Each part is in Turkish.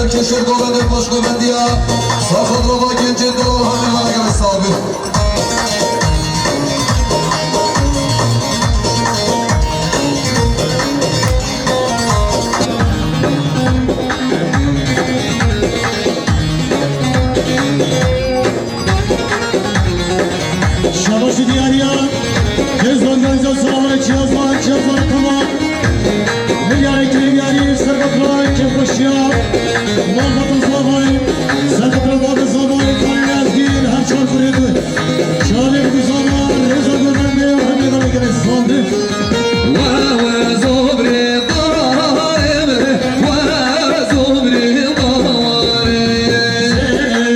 سرکشی گوبنده پاش گوبندیا ساخت رو با گنج دلو همه مانگل صابر شباشی دیاریا کز organizasyonları çizman tamam Milyarı kiriyari serbatlar kim koşuyor Moldatın zamanı serbatlar bazı zamanı Kaniyaz giyir her çar kuruydu Şalim bu zaman Reza görmende Hem yedana gerek sandı Ve zobri darime Ve zobri darime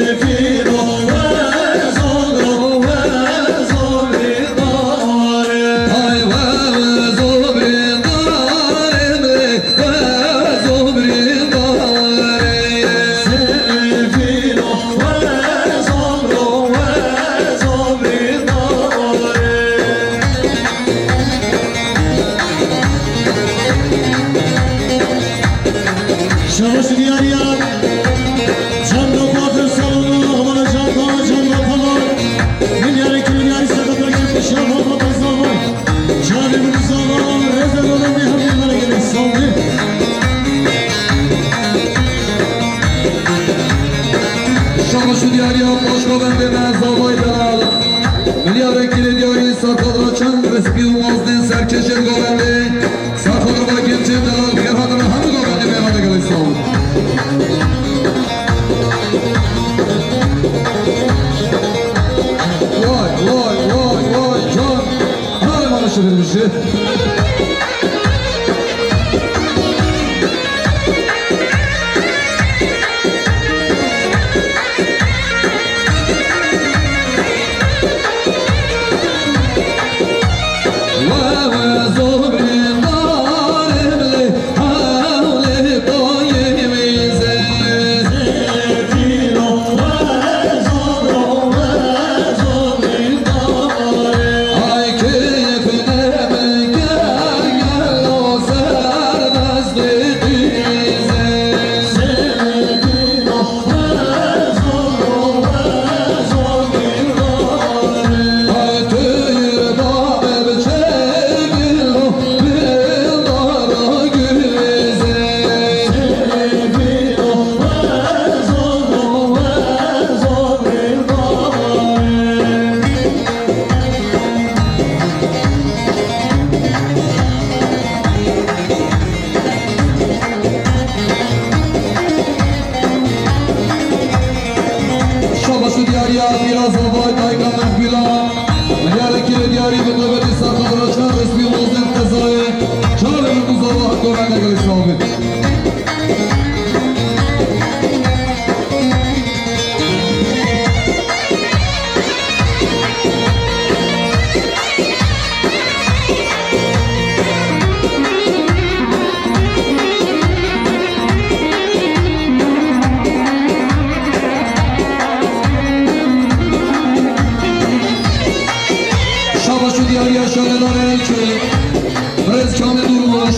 Sefiro ve zodro ve zobri darime Ay ve zobri darime Ve zobri darime Sefiro ve zodro ve zobri darime Şabaşı diyarya Canlı kuaför salonu Havana canlı tamam Milyarı milyarı sakatlar gitmiş ya Havana zaman Canım bu zaman Rezel olan bir hamdüllara gerek saldı Şabaşı diyarya boş gobende ben zavaydan Milyarı kili diyarı sarkadra çan Respi umazdın serkeşer gobende Sarkadra gençe delal Gerhadına hamı gobende meyvada gelin sağ olun Vay can Hadi bana şefirmişi Şabaşı diyarya biraz havay dayga mehbila Milyarı kili diyarı bu tövbeti sarkadra çan resmi umazdın tezayı Çağrı bu zavah gobende gelin sağ olun Şabaşı diyarya şaleler elçi Brez kâme durmuş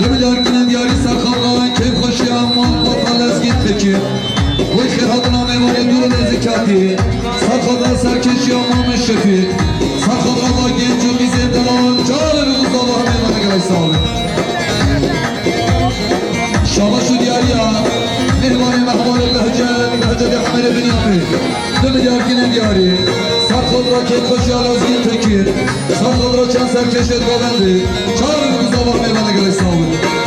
Demiler günen diyarı sarkadra Keyf hoşya aman batalez git peki Koy khir hadına mevali durun ezikati Sarkadra serkeşi amamış شفیق سرخود را با گنج و میزه دلان جان رو مصطفى میمانه گلای ساله شاباش و دیاریا مهمان محمال بهجت حمل بنیامین دم دیارگین دیاری سرخود را که خوشیال از گین تکیر سرخود را چند سرکشت گابنده جان رو مصطفى میمانه گلای ساله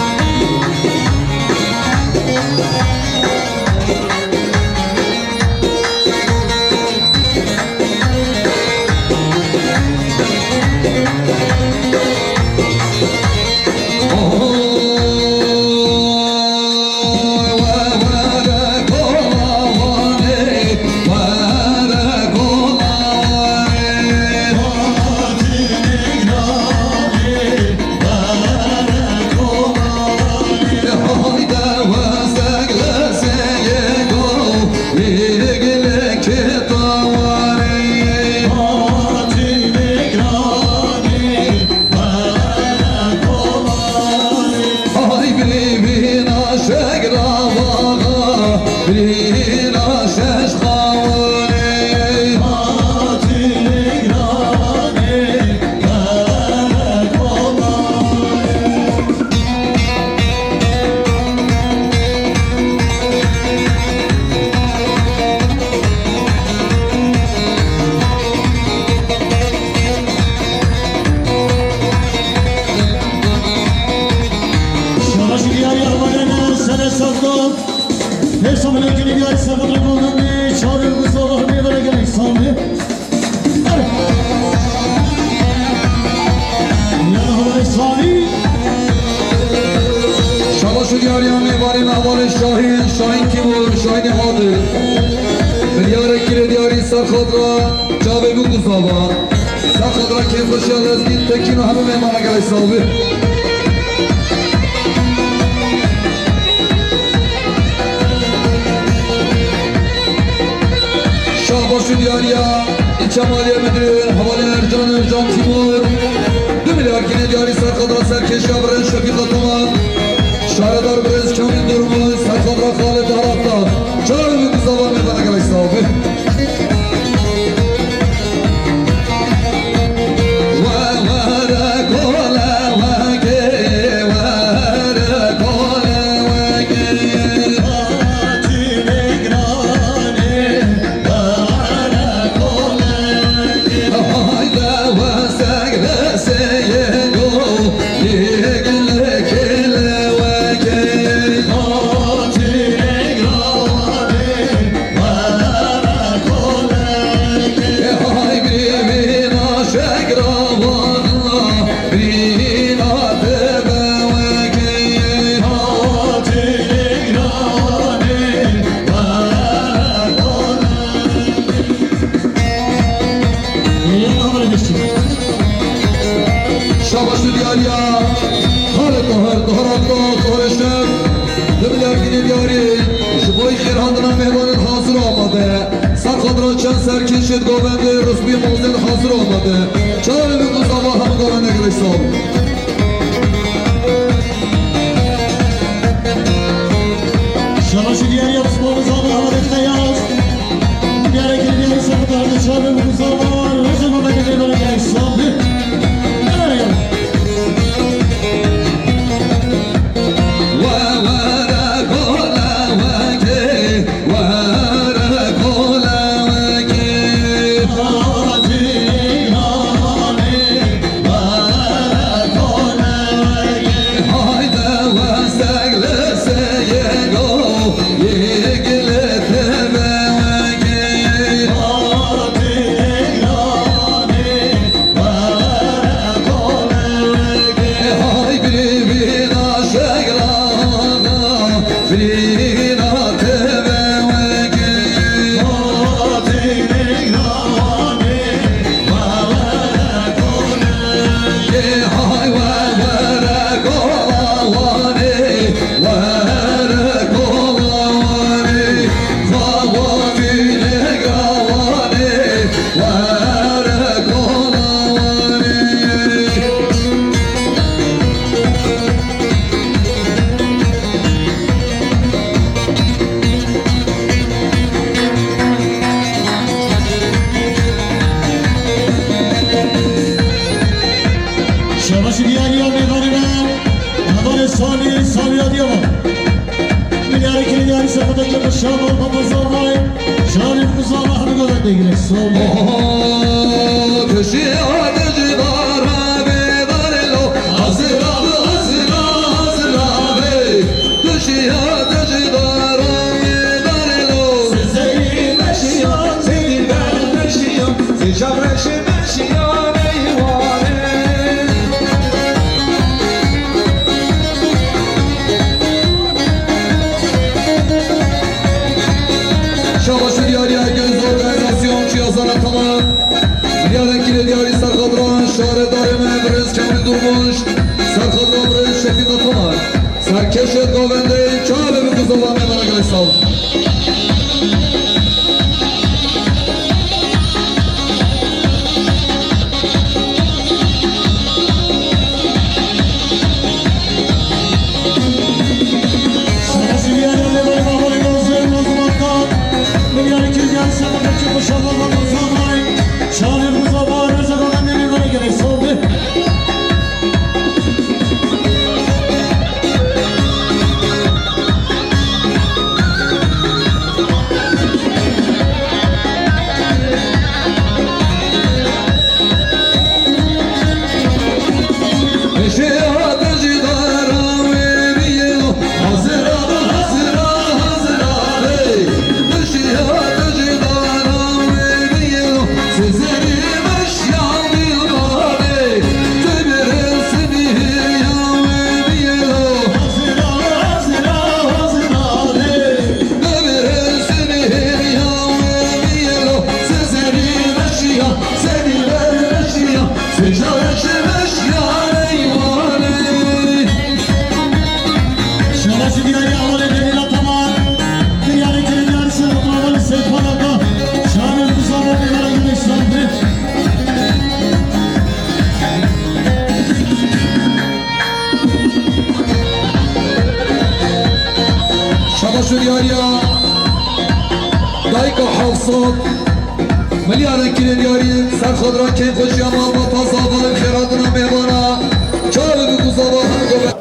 شاهین کی بود؟ شاهین حاضر دیار کی دیاری سرخود را جاوی بود گذابا سرخود را که خوشیال از دین تکین و همه مهمان اگر حسابه شاهباش و دیاریا این چمالی مدرون حوالی ارجان تیمور 2 میلیارد کی دیاری سرخود را سرکشی برای شفیق اتومان شهردار برز کامل درمان سرخود را خالد حراب داد چرا رو به زبان میدن اگر ایستابه شاباش دیاریا خالد طاهر شب دبلیار گیری دیاری شبای خیرهاندنا مهمان حاضر آمده سرخود را چند سرکشت گوبنده رسمی موزن حاضر آمده چرا به مصطفى همه دارن اگر حساب شاباش دیاریا بسم مصطفى همه خیاس دیاری گیری دیاری سرخود را چند به مصطفى رسم آمده دارن اگر حساب Yeah. Şaban papazı vay Şarif Muzallah'ını göbende girek soldu Köşe adıcı dara bedarelo Hazıra be Köşe adıcı dara bedarelo Sezeri meşyan Seni ben meşyan Secavreşi meşyan eyvane Şabaşı diyarıya göz organizasyon çiyazana tamam Diyarınkine diyarı sarkadran Şare daime brez kamil durmuş Sarkadran brez şefinde tamam Serkeşet govende Çağbe bir kız olan memara göre sağ ol Sırası bir yerlerle böyle babayı gözlerim bozmakta Bir yer iki yer sana kaçıp boşanmadan bozamay Şarif Muzallah'ın özü göbende girek gerek soldu Köşe adıcı dara bedarelo Hazıra be Köşe adıcı dara bedarelo Sezeri meşyan dilbare Tübüresi ya bedarelo Hazıra be Tübüresi ya bedarelo Sezeri meşyan Seni ver meşyan Secareşi meşyan eyvane Şarası bir yeri havale değil ataman Bir yeri kirin yarısı oturamalı seyfanada Şarif Muzallah'ın evine girek soldu Şabaşı diyarıya Dayka hafsat Milyarın kine diyarı Sarkadran keyf hoş yamal Batazı abalın feradına mevana Çağrı bir kuzava hanı göbe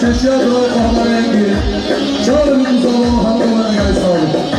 serkeş ya da kahverengi. Çağırın Mustafa Hanım'ın gaysalı.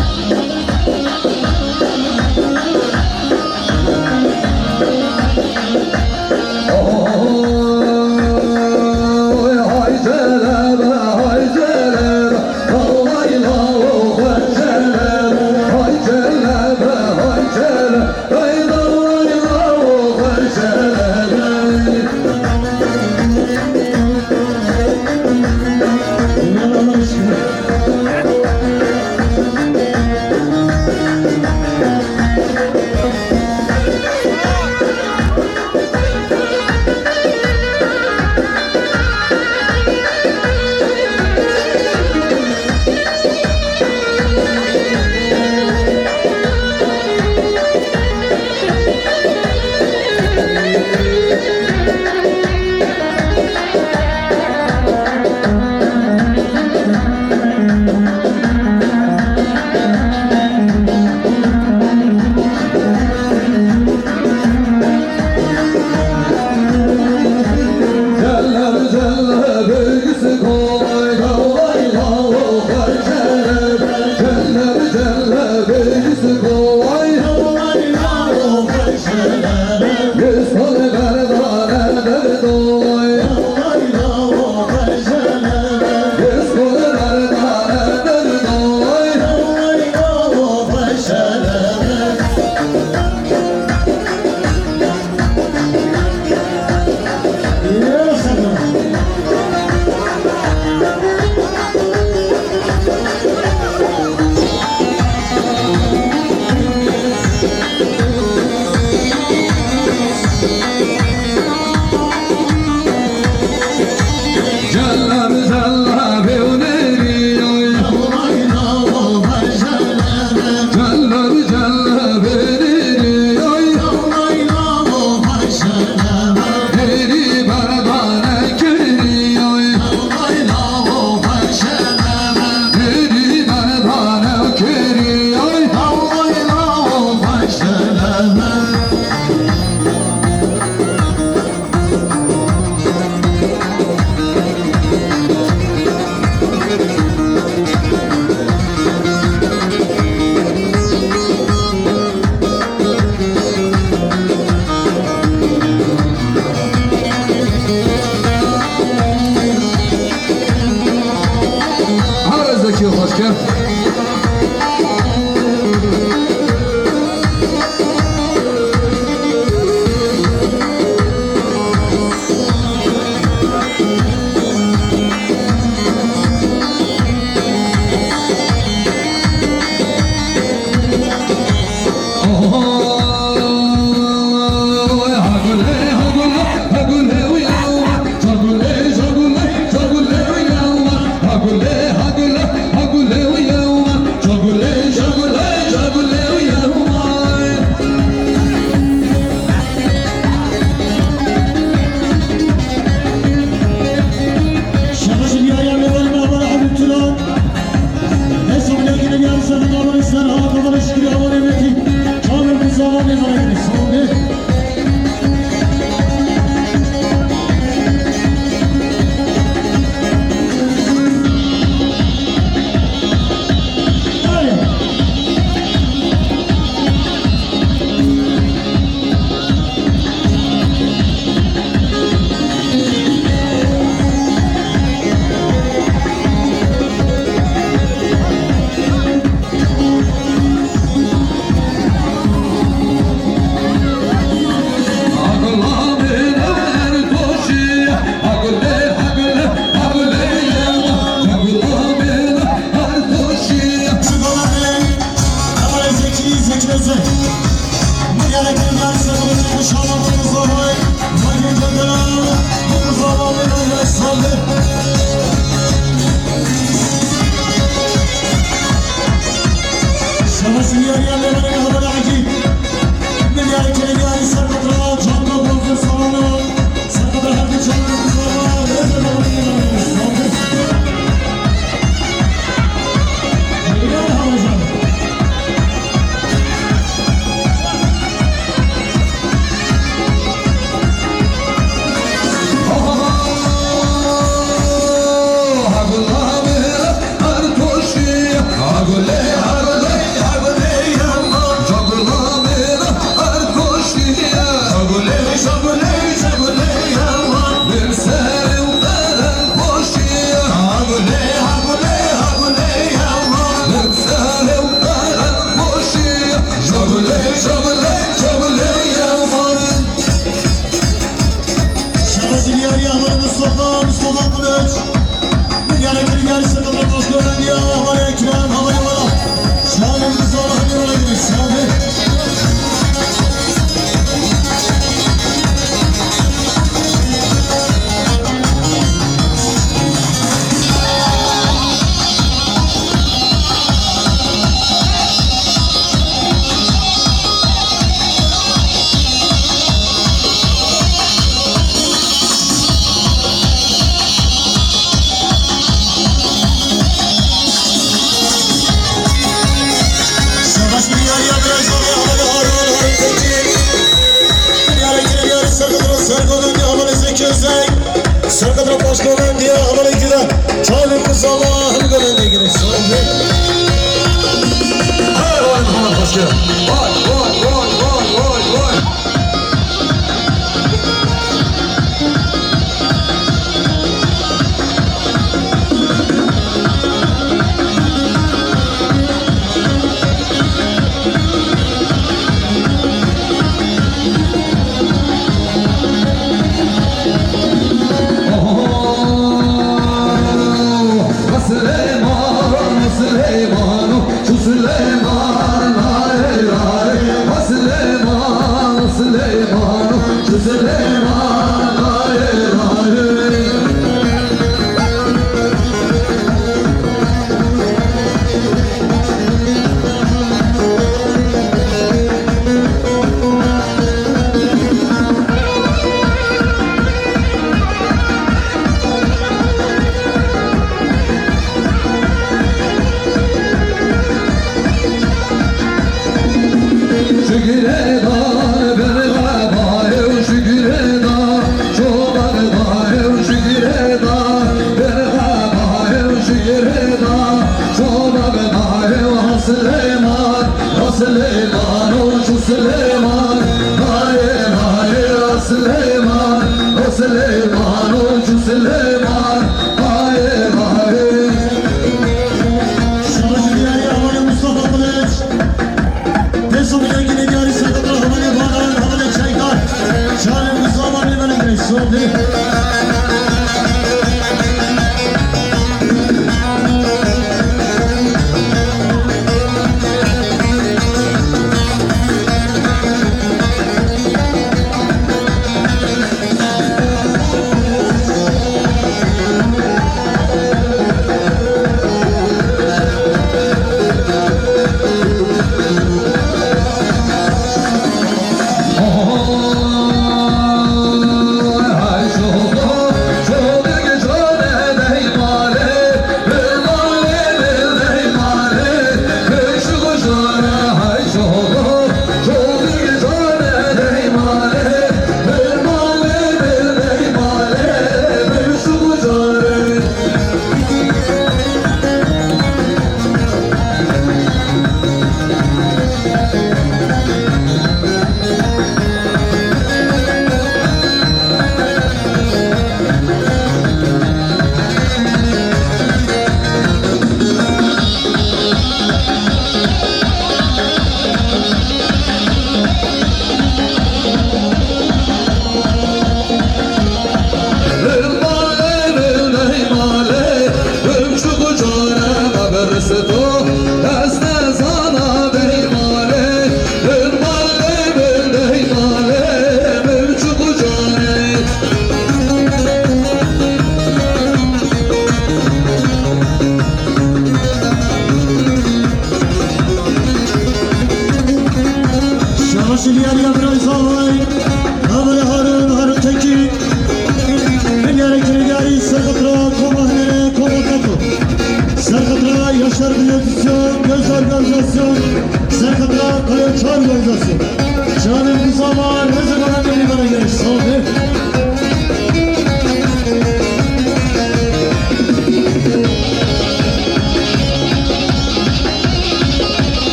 Canım kız Allah'ın yola gidiyor. Sağ Sarkadan başka olan diye havalı giden Çalın kız Allah'ın gönlüne girer. Hayır vay Muhammed Başkan. Vay vay vay vay vay vay.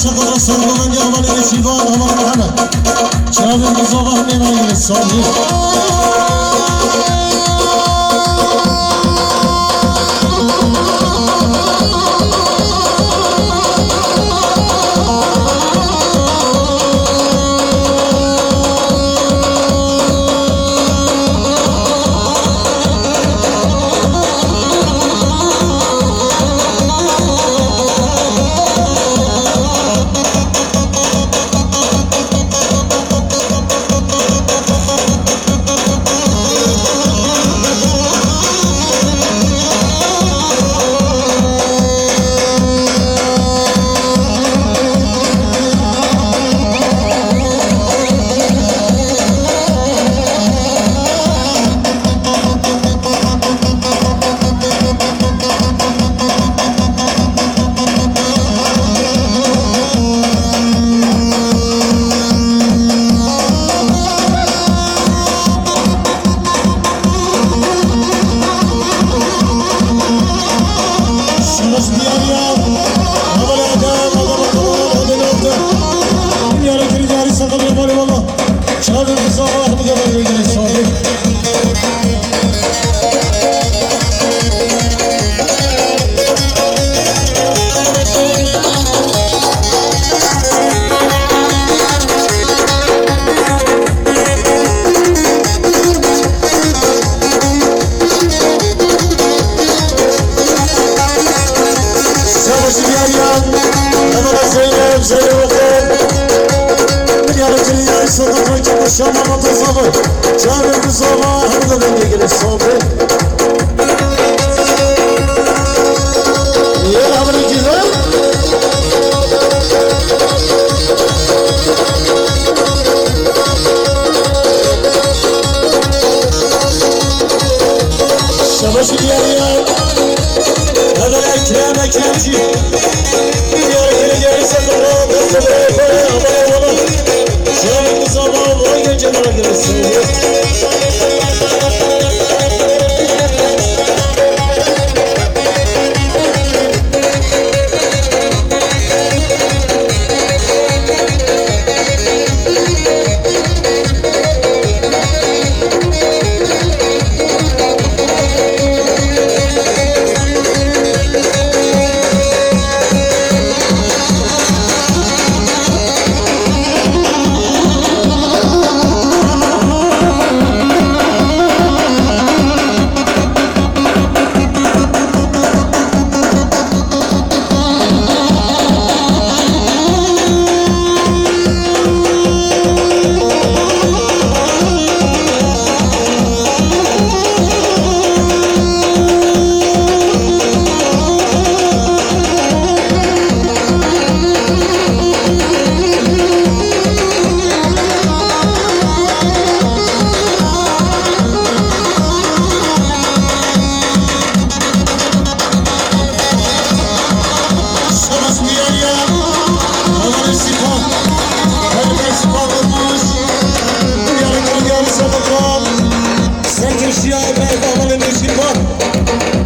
sakal sarılan yaman geçi var aman hemen. Çağırın kız olan ne var yine sanki. Şamama tasavvur, çağırır bu sabah, hadi da beni gelip sohbet. Yer haberi güzel. Şabaşı yer yer, hadi ekremci. Yer geri geri sakın, hadi bana. Çağırır bu sabah, vay gece bana gelip sohbet.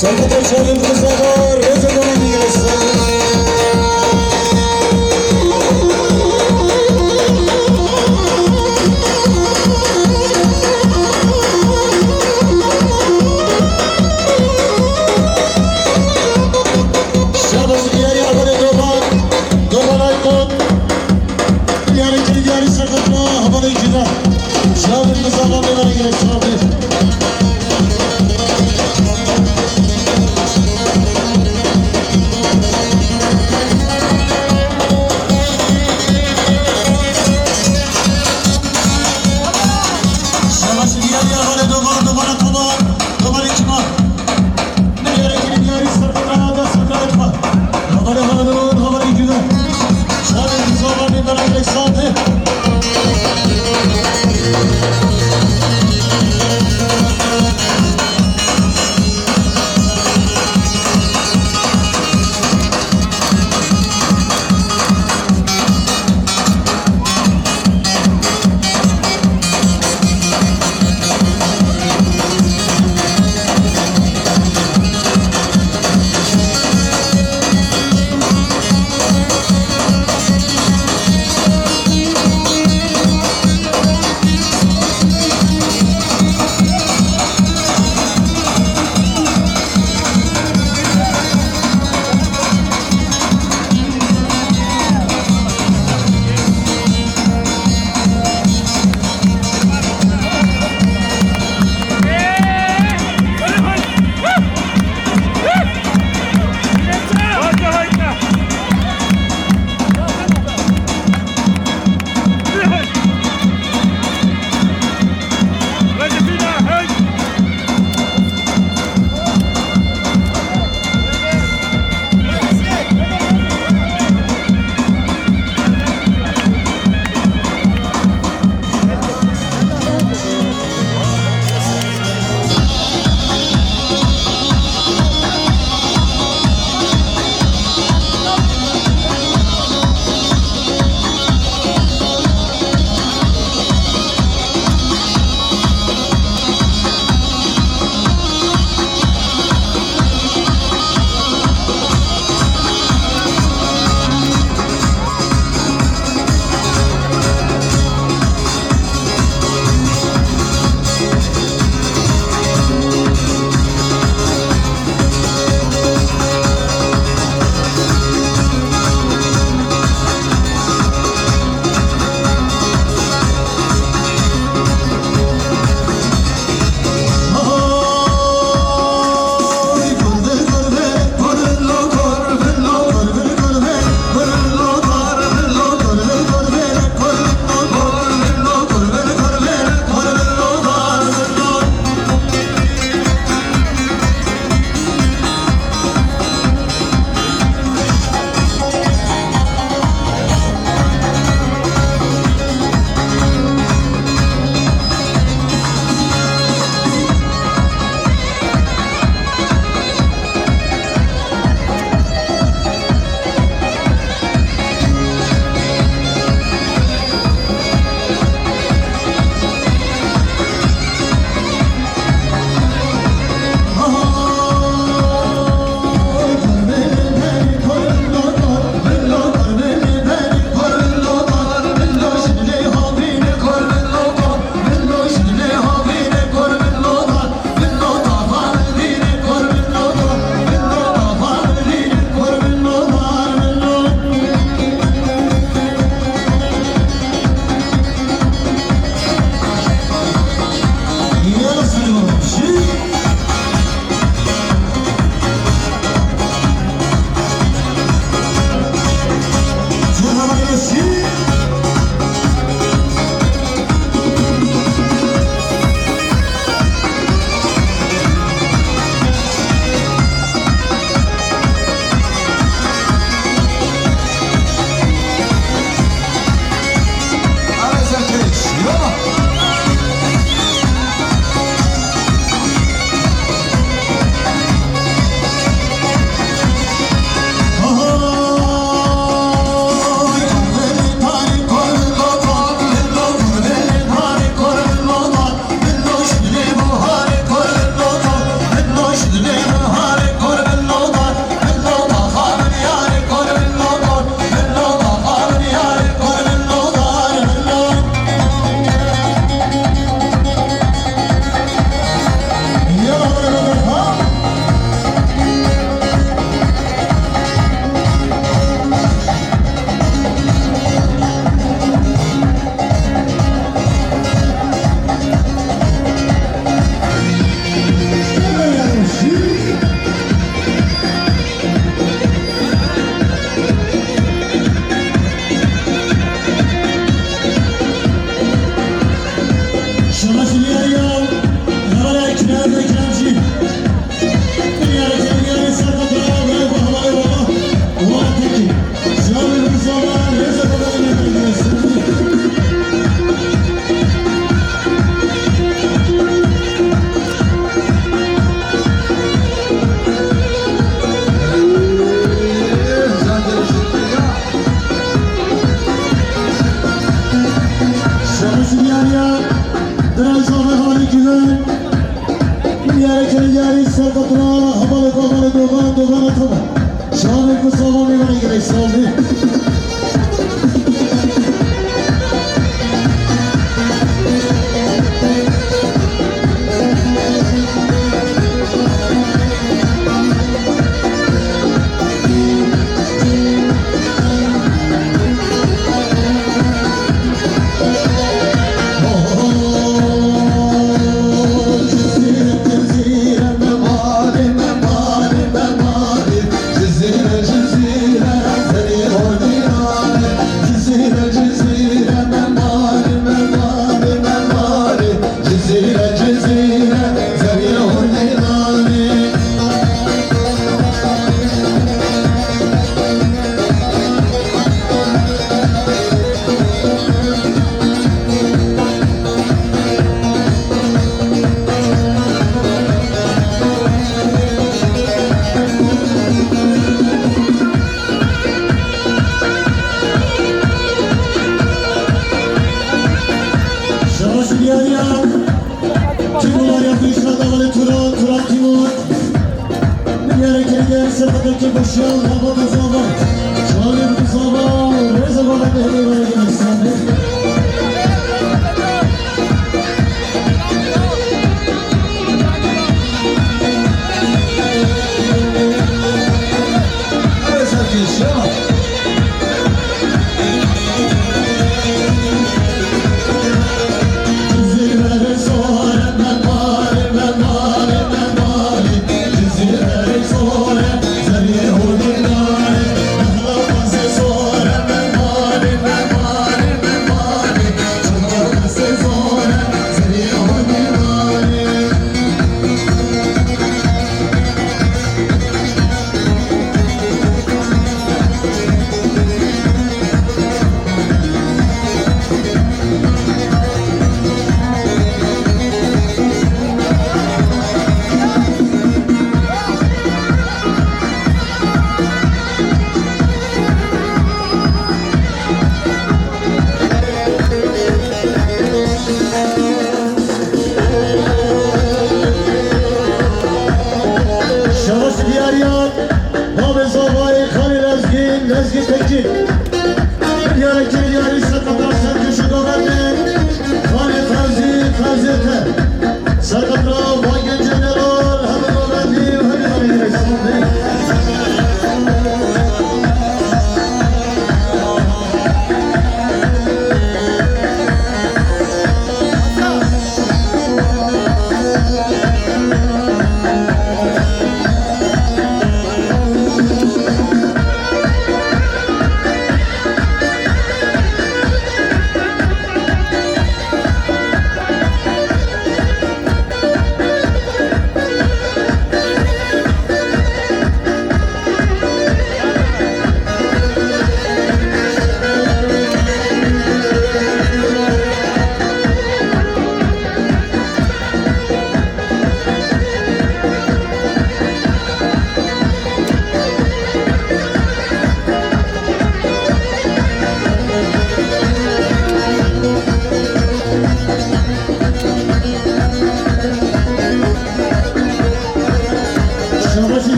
Sakın çalın kızlar, özel olan gelsin. Şabası diğer yavru doman aykut. Diğer sakatla, havalı içine. Çalın kızlar, gelsin. Direnç abi hali güven. Yere kere yeri sarkatıra havalı kavalı dogan atama. Şahane bu sabah meyvene gerek saldı.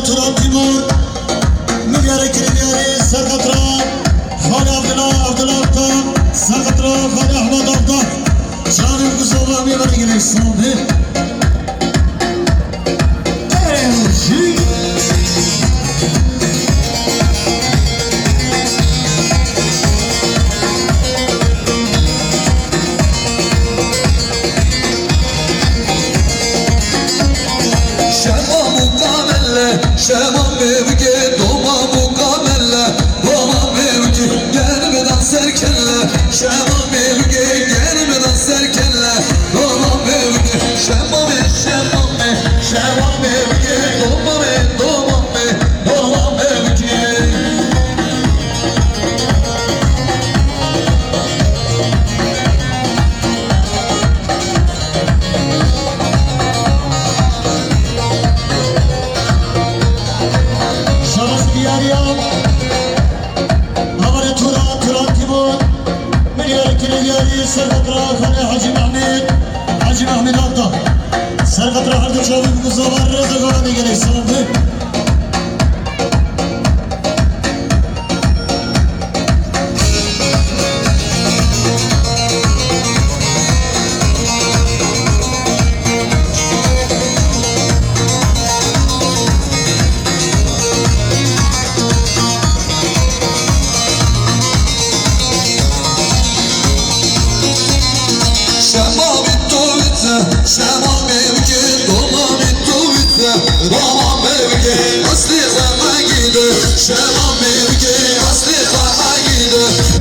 Turan Timur Milyar Kirmiyari Sarkatra Khali Abdullah Abdullah Sarkatra Khali Ahmad Abda Canım Kuzova Milyar Girek Sambi Ereği Şeman mevki, doma mukamelle Doma mevki, gelmeden serkenle Şeman mevki, gelmeden serkenle Doma mevki, şeman Şeman mevki, doma mevki Sarkatra Khali Hacı Mahmud Abda Sarkatra Hardı Çavuk Muzavar Rıza Gorani Gerek Sambi Şeman mevki, doma mevki Asli kama gidiyor Şeman mevki, asli kama gidiyor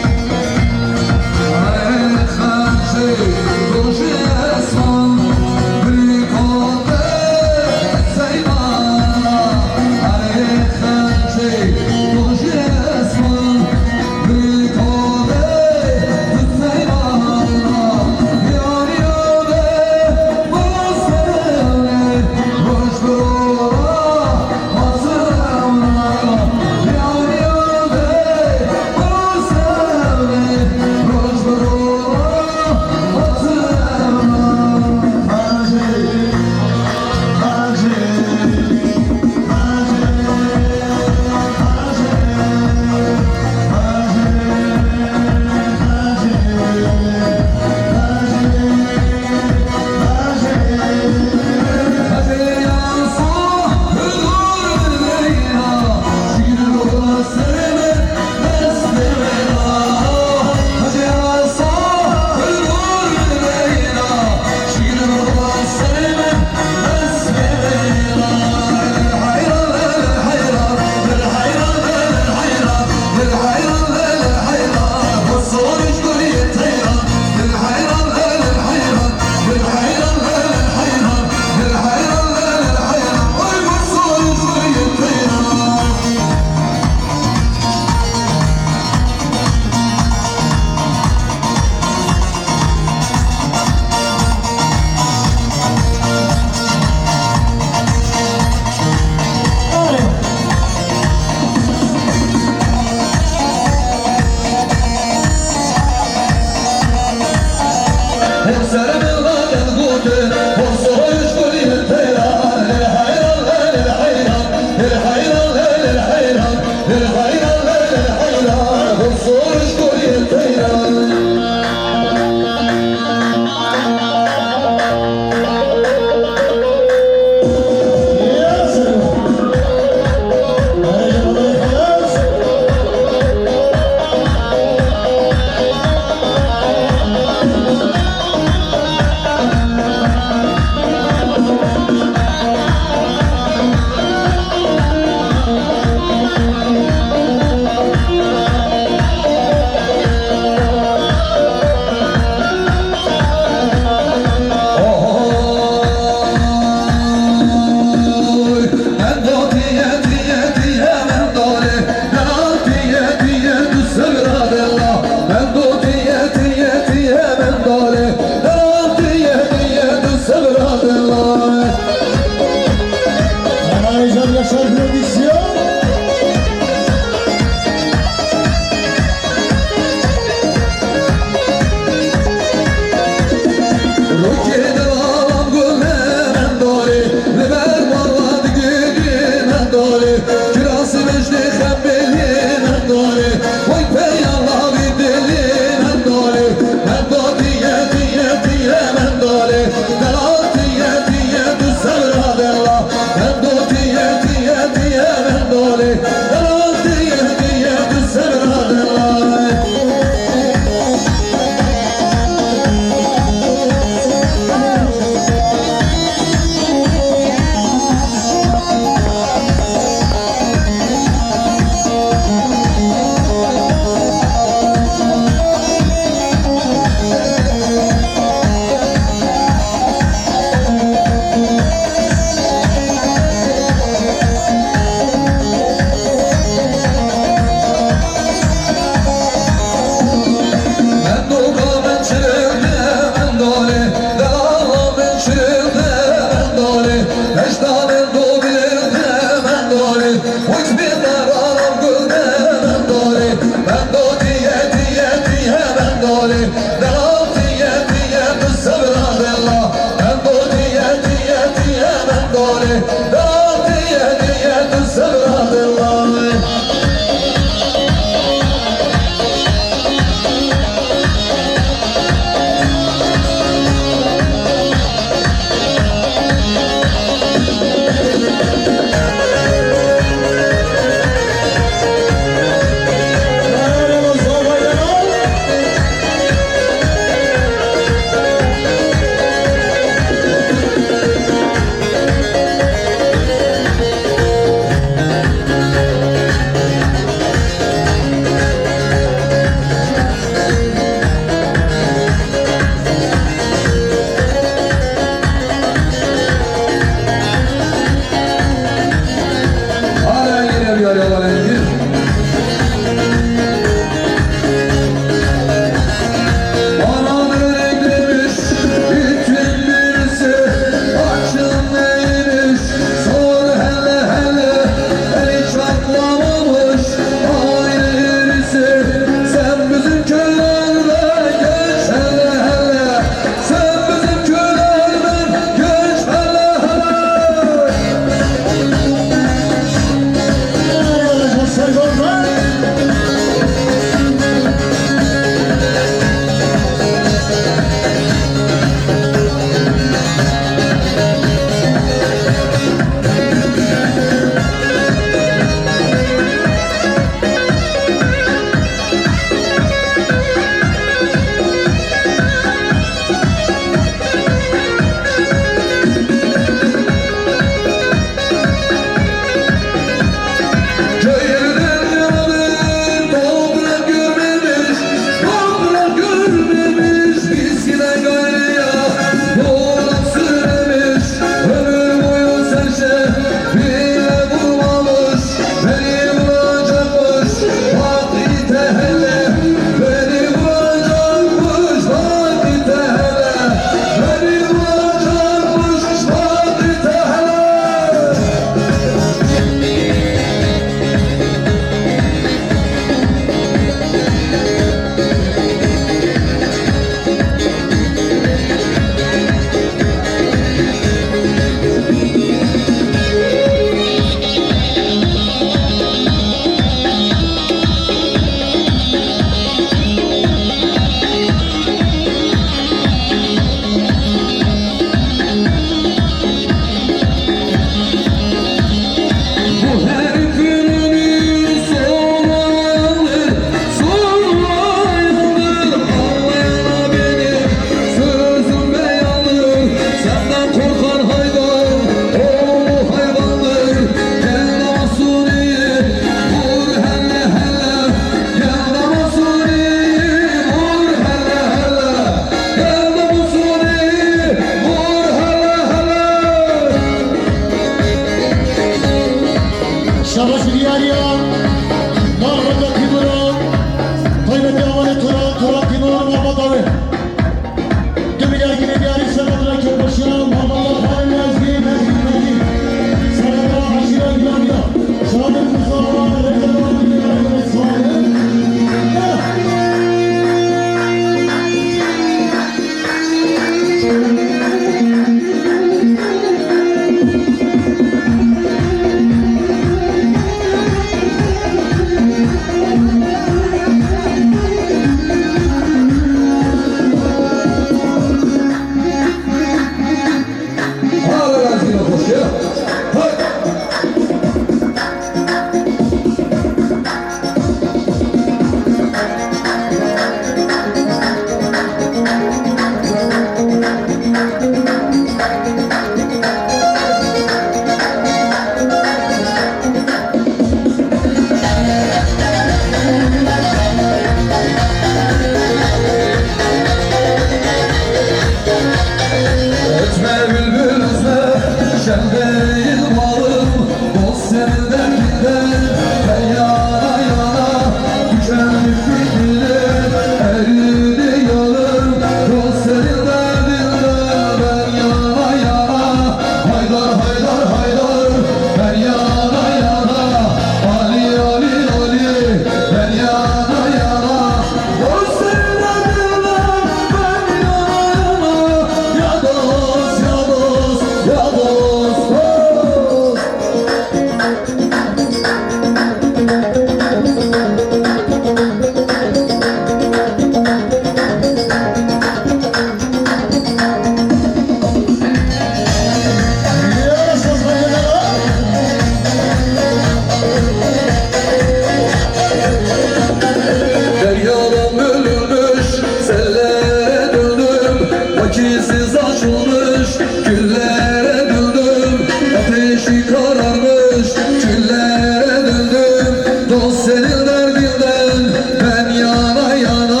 Belkisiz açılmış güllere döndüm. Ateşi kararmış küllere döndüm. Dost senin derdinden ben yana yana.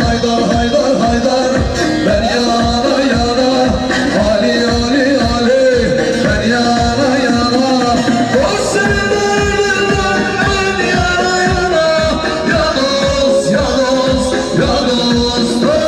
Haydar haydar haydar ben yana yana. Ali Ali Ali ben yana yana. Dost senin derdinden ben yana yana. Ya dost ya dost ya dost dost.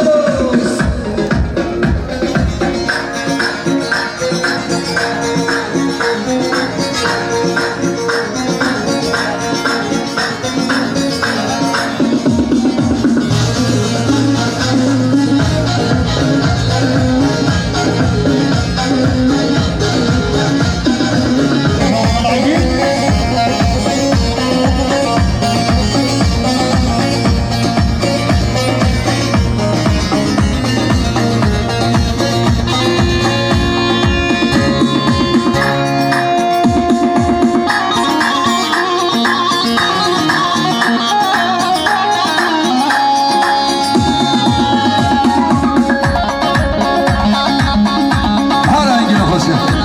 Her rengine hoş geldin.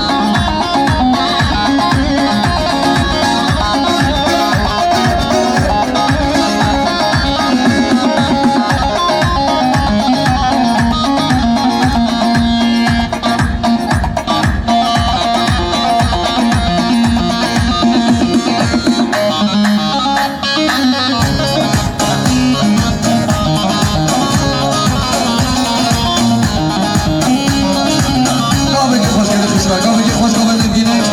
Kahve gel hoş geldin kuşlar. Kahve gel hoş geldin ginek.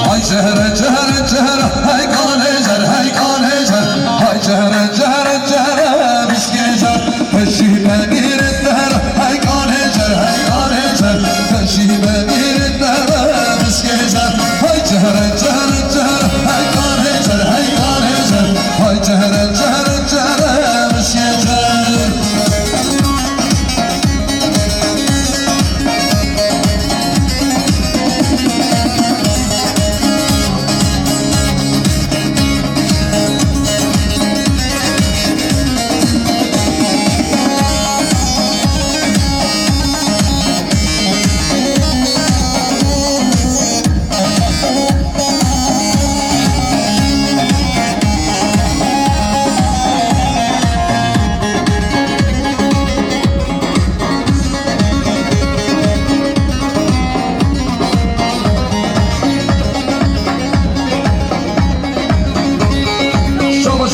Hay çehre çehre çehre hay kanecer hay kanecer. Hay çehre çehre çehre biskeceğer. Peşime giritler hay kanecer hay kanecer. Peşime giritler biskeceğer. Hay çehre çehre çehre hay kanecer hay kanecer. Hay çehre çehre çehre biskeceğer.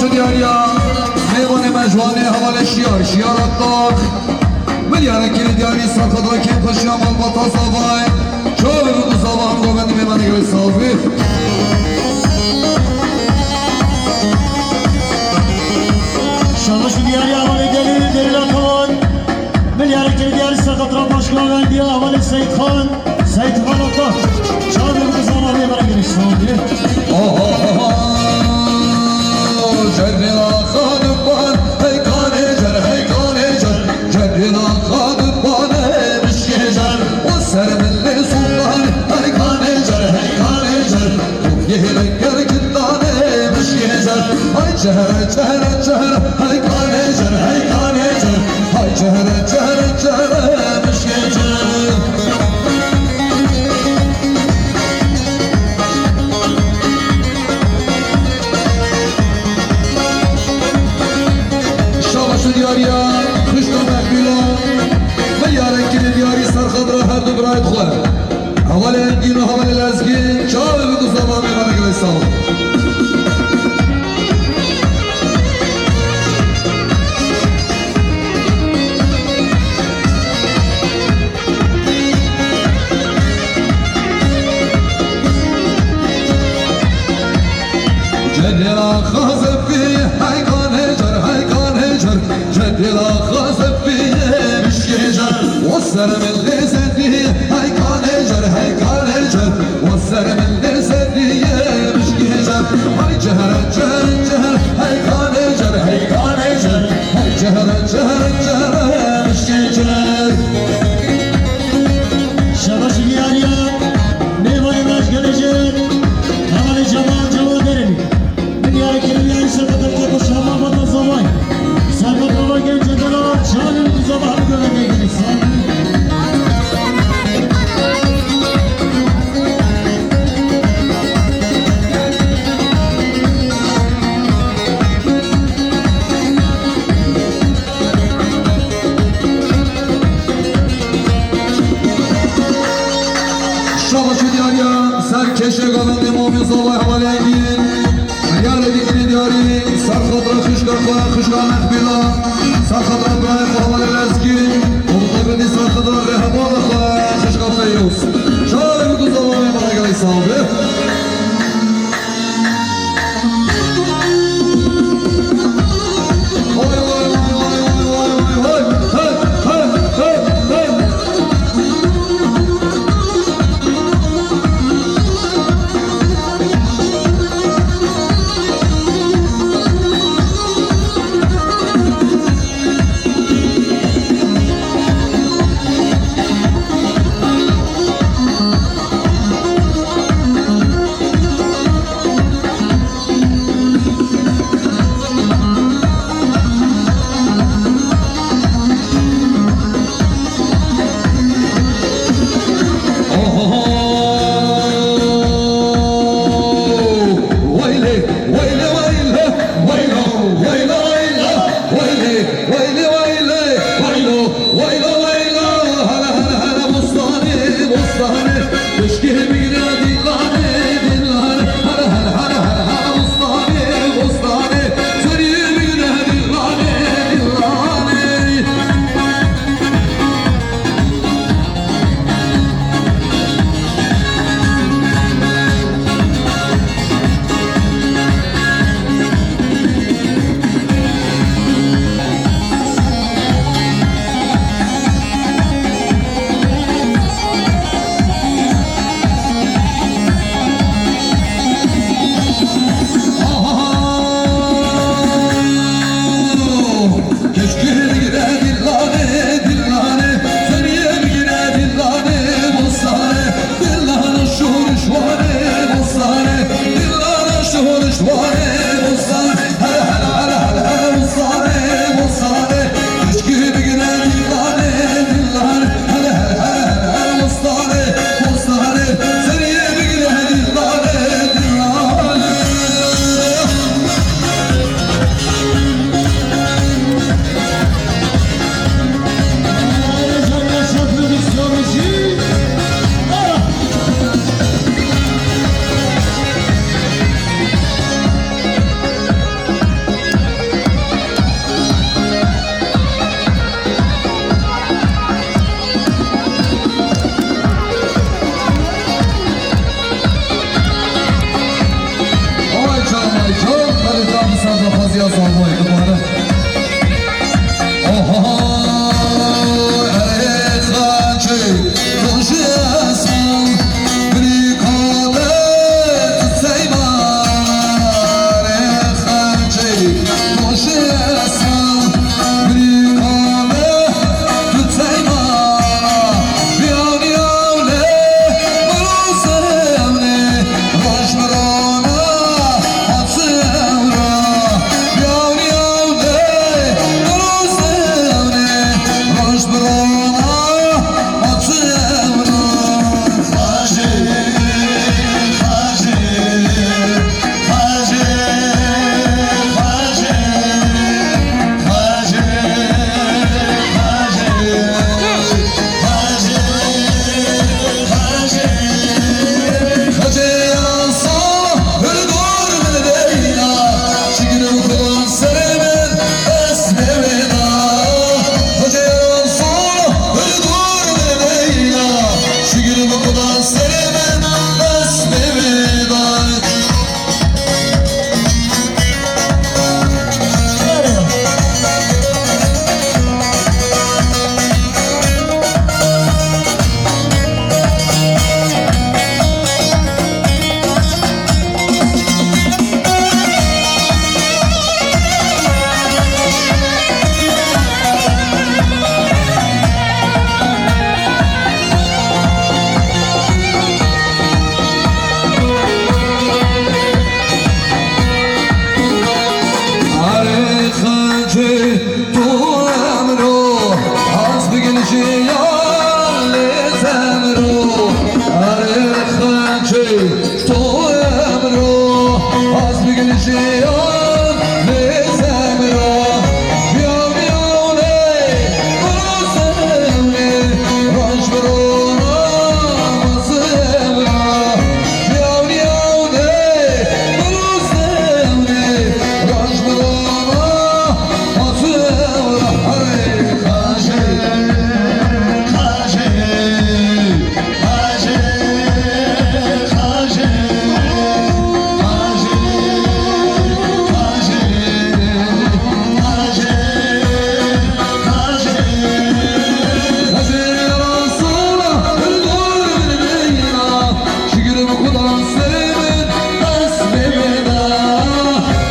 شو دياريا ميواني مجواني حوالي شيار شيار الطاق مليارة كيلي دياري ساقدرا كيم خشيام البطا صباي شو بيقودو صباهم قوباني ميماني قوي صافي Şanlı şu diğer havalı gelir deriler kalan. Milyar kere diğer sakatran başkanı diye havalı Seyit Khan. Seyit Khan Okta. Çağırın bu zamanı bana giriş sağlıyor. Cennina khanım ban hey kanecer hey kanecer. Cennina khanım ban hey müşkecer. O sermilli sultan hey kanecer hey kanecer. Yehre gerginden hey müşkecer. Hay çehre çehre çehre hey kanecer hey kanecer. Hay çehre çehre çehre müşkecer. دياريا خشنا مقبولا مليارن كده دياري سر خضرا هر دو برای خواه حوال انگین و حوال لزگین چاوه بگو زمان میمانه گلیسان جدلا خازف بی حیقان هجر حیقان هجر جدلا خازف بی مشکجر وصر من لزدی حیقان هجر حیقان هجر وصر من لزدی مشکجر های جهر جهر جهر حیقان هجر حیقان هجر های جهر جهر جهر مشکجر Şabaşı diyarya. Meyvayı baş gelecek. Havalı camal camal derim. Milyar kere diğer sakatran başkanı bana zaman. Sakatran genç ederler. Çağırın bu zaman. serkeşe govendi mumin zavay havalengin Yare dikri diyari sarkadra kışkakla kışkamek bila Sarkadra brayı havale lezgin Oğuzabedi sarkadra rehabadakla kışkakla yus Şahane kutu zavay bana gay salve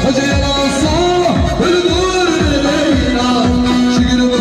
Hacı yalan sana, ölü dur benim eyna. Şükürüm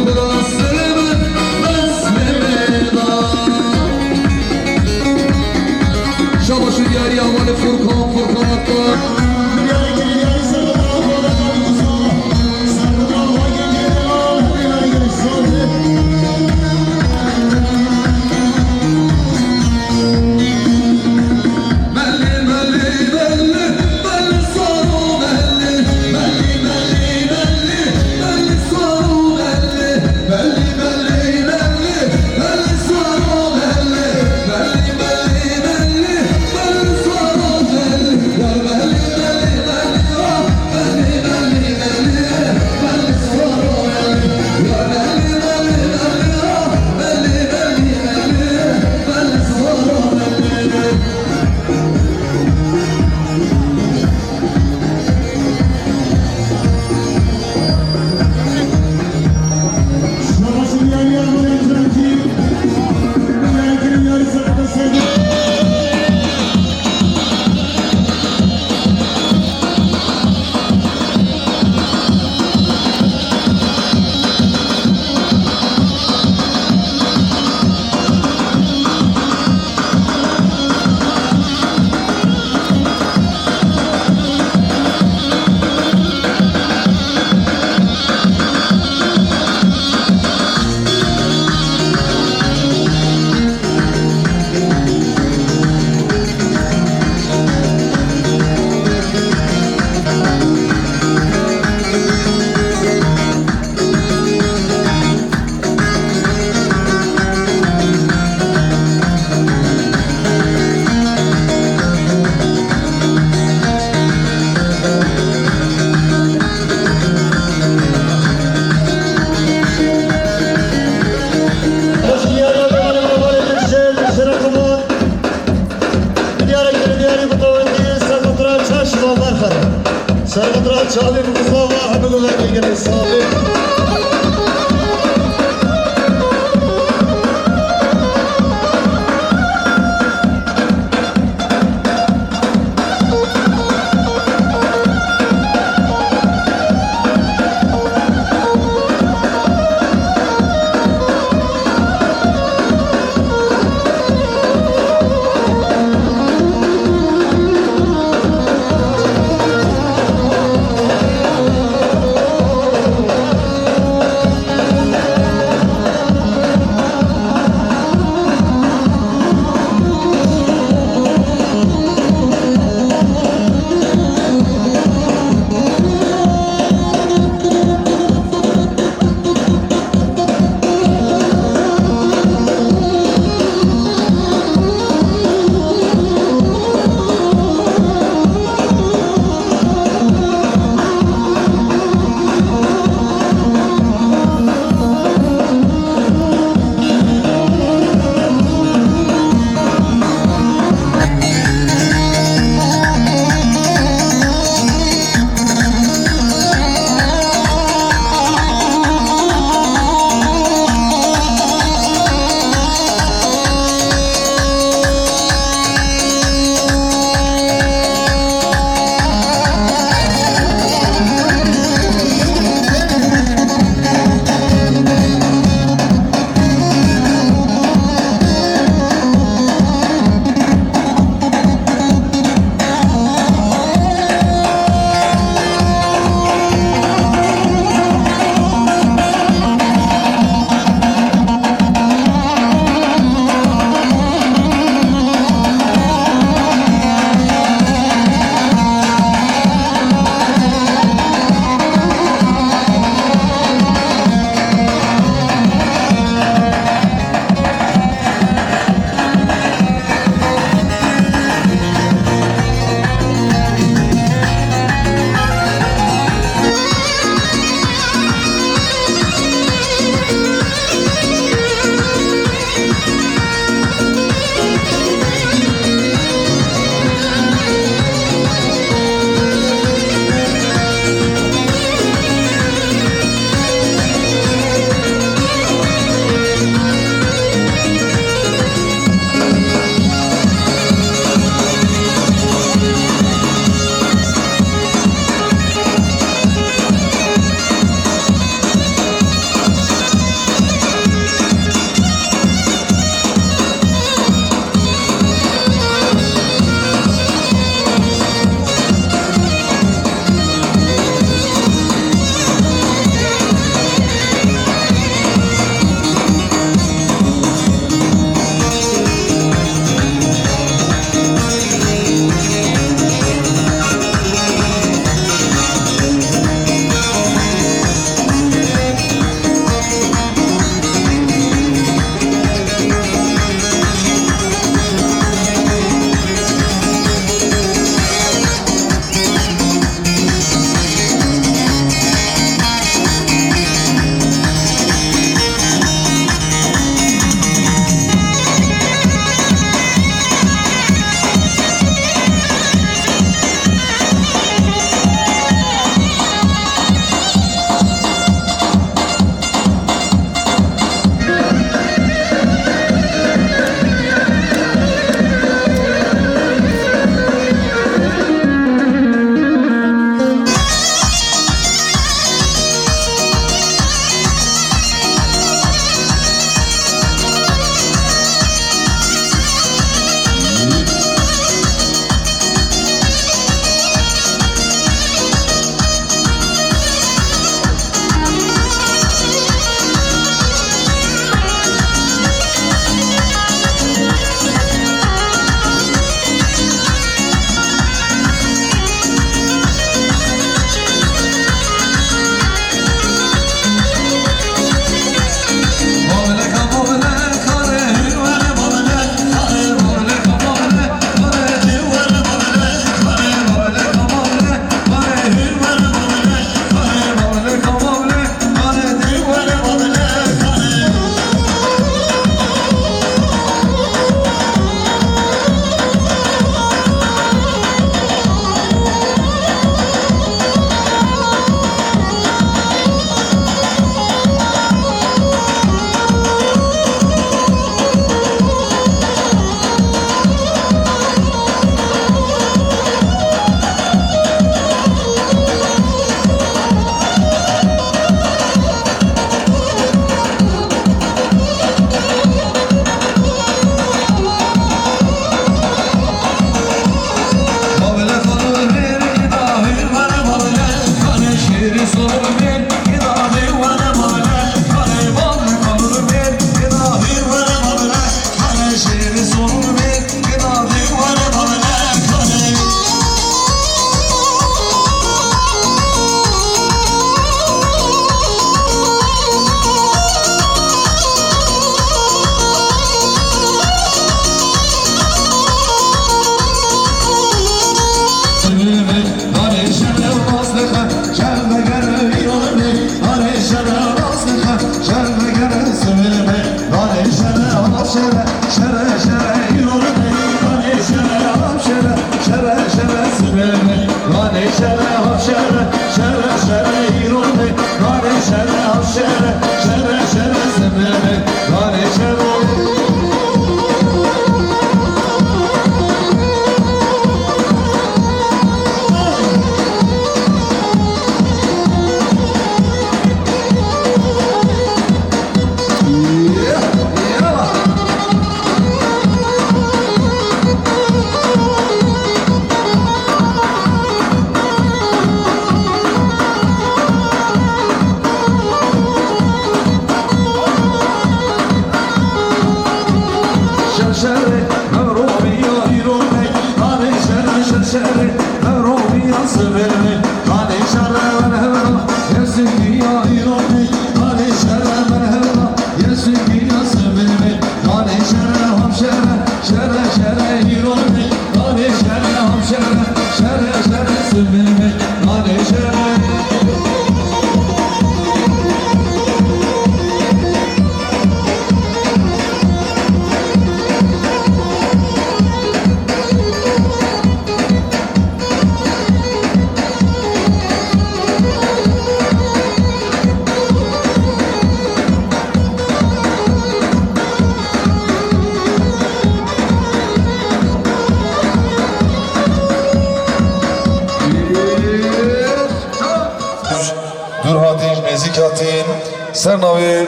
سرناوی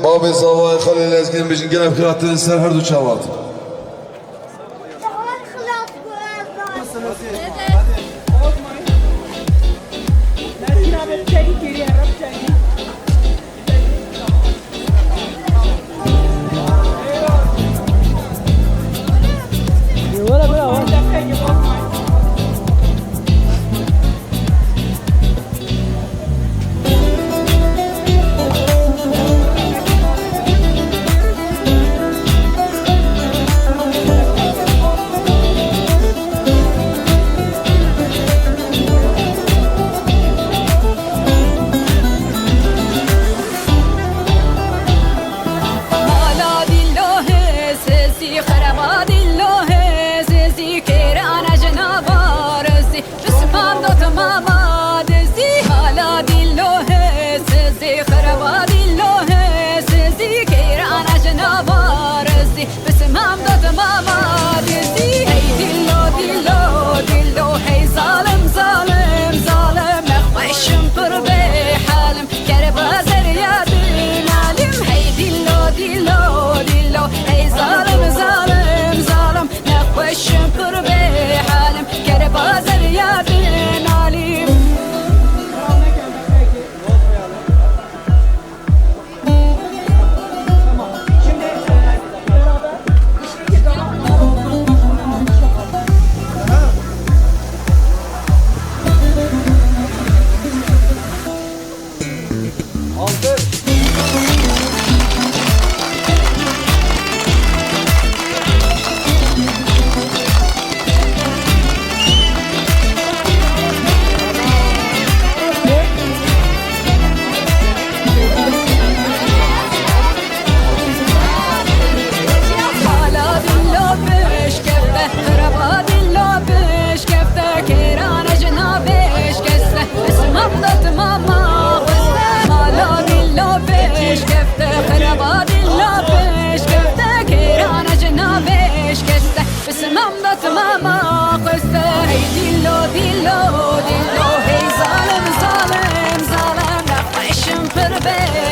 باب زوای خلیل ازگین بیشن گنب کراتی سر هر دو چاوات Dillo, hey zalim, zalim, zalim, nefeşim pır be.